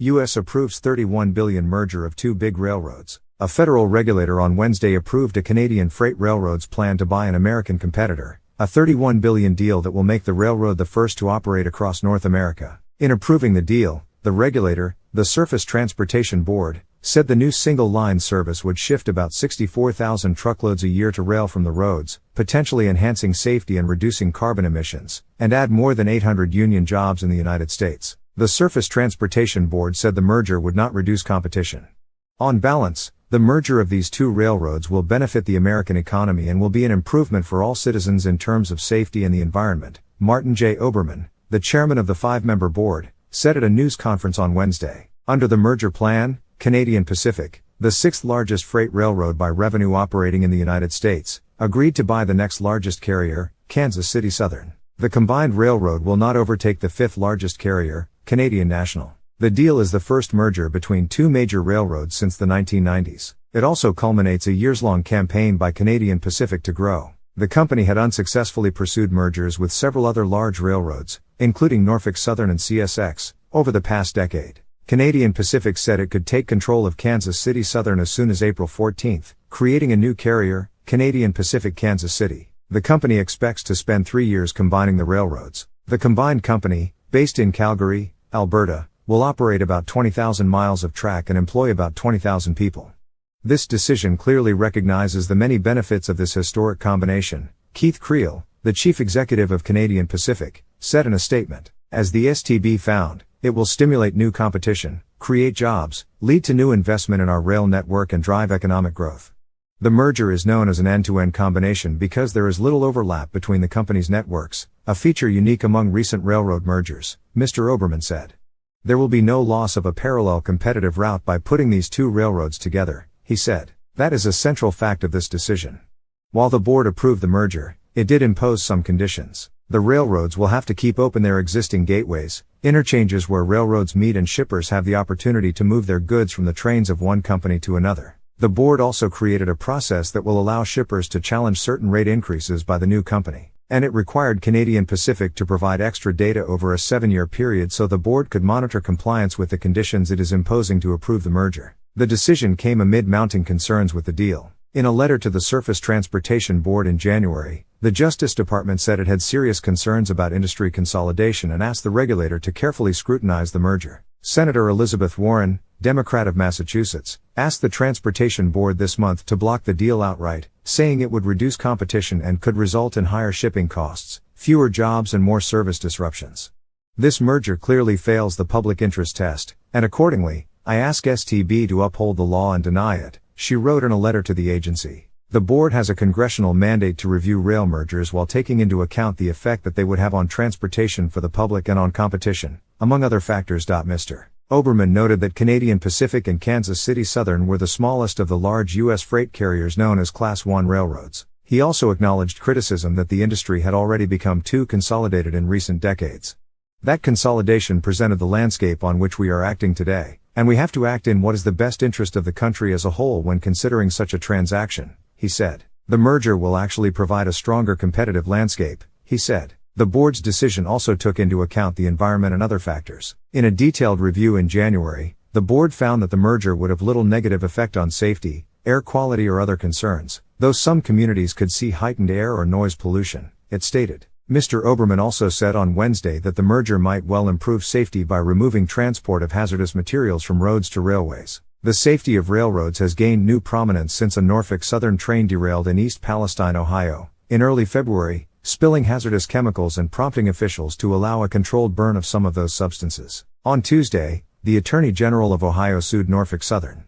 U.S. approves $31 billion merger of two big railroads. A federal regulator on Wednesday approved a Canadian freight railroad's plan to buy an American competitor, a $31 billion deal that will make the railroad the first to operate across North America. In approving the deal, the regulator, the Surface Transportation Board, said the new single-line service would shift about 64,000 truckloads a year to rail from the roads, potentially enhancing safety and reducing carbon emissions, and add more than 800 union jobs in the United States. The Surface Transportation Board said the merger would not reduce competition. On balance, the merger of these two railroads will benefit the American economy and will be an improvement for all citizens in terms of safety and the environment, Martin J. Oberman, the chairman of the five-member board, said at a news conference on Wednesday. Under the merger plan, Canadian Pacific, the sixth largest freight railroad by revenue operating in the United States, agreed to buy the next largest carrier, Kansas City Southern. The combined railroad will not overtake the fifth largest carrier, Canadian National. The deal is the first merger between two major railroads since the 1990s. It also culminates a years-long campaign by Canadian Pacific to grow. The company had unsuccessfully pursued mergers with several other large railroads, including Norfolk Southern and CSX, over the past decade. Canadian Pacific said it could take control of Kansas City Southern as soon as April 14, creating a new carrier, Canadian Pacific Kansas City. The company expects to spend 3 years combining the railroads. The combined company, based in Calgary, Alberta, will operate about 20,000 miles of track and employ about 20,000 people. This decision clearly recognizes the many benefits of this historic combination, Keith Creel, the chief executive of Canadian Pacific, said in a statement. As the STB found, it will stimulate new competition, create jobs, lead to new investment in our rail network and drive economic growth. The merger is known as an end-to-end combination because there is little overlap between the company's networks, a feature unique among recent railroad mergers, Mr. Oberman said. There will be no loss of a parallel competitive route by putting these two railroads together, he said. That is a central fact of this decision. While the board approved the merger, it did impose some conditions. The railroads will have to keep open their existing gateways, interchanges where railroads meet and shippers have the opportunity to move their goods from the trains of one company to another. The board also created a process that will allow shippers to challenge certain rate increases by the new company, and it required Canadian Pacific to provide extra data over a 7-year period so the board could monitor compliance with the conditions it is imposing to approve the merger. The decision came amid mounting concerns with the deal. In a letter to the Surface Transportation Board in January, the Justice Department said it had serious concerns about industry consolidation and asked the regulator to carefully scrutinize the merger. Senator Elizabeth Warren, Democrat of Massachusetts, asked the Transportation Board this month to block the deal outright, saying it would reduce competition and could result in higher shipping costs, fewer jobs and more service disruptions. This merger clearly fails the public interest test, and accordingly, I ask STB to uphold the law and deny it, she wrote in a letter to the agency. The board has a congressional mandate to review rail mergers while taking into account the effect that they would have on transportation for the public and on competition, among other factors. Mr. Oberman noted that Canadian Pacific and Kansas City Southern were the smallest of the large U.S. freight carriers known as Class I railroads. He also acknowledged criticism that the industry had already become too consolidated in recent decades. That consolidation presented the landscape on which we are acting today, and we have to act in what is the best interest of the country as a whole when considering such a transaction, he said. The merger will actually provide a stronger competitive landscape, he said. The board's decision also took into account the environment and other factors. In a detailed review in January, the board found that the merger would have little negative effect on safety, air quality or other concerns, though some communities could see heightened air or noise pollution, it stated. Mr. Oberman also said on Wednesday that the merger might well improve safety by removing transport of hazardous materials from roads to railways. The safety of railroads has gained new prominence since a Norfolk Southern train derailed in East Palestine, Ohio, in early February, spilling hazardous chemicals and prompting officials to allow a controlled burn of some of those substances. On Tuesday, the Attorney General of Ohio sued Norfolk Southern.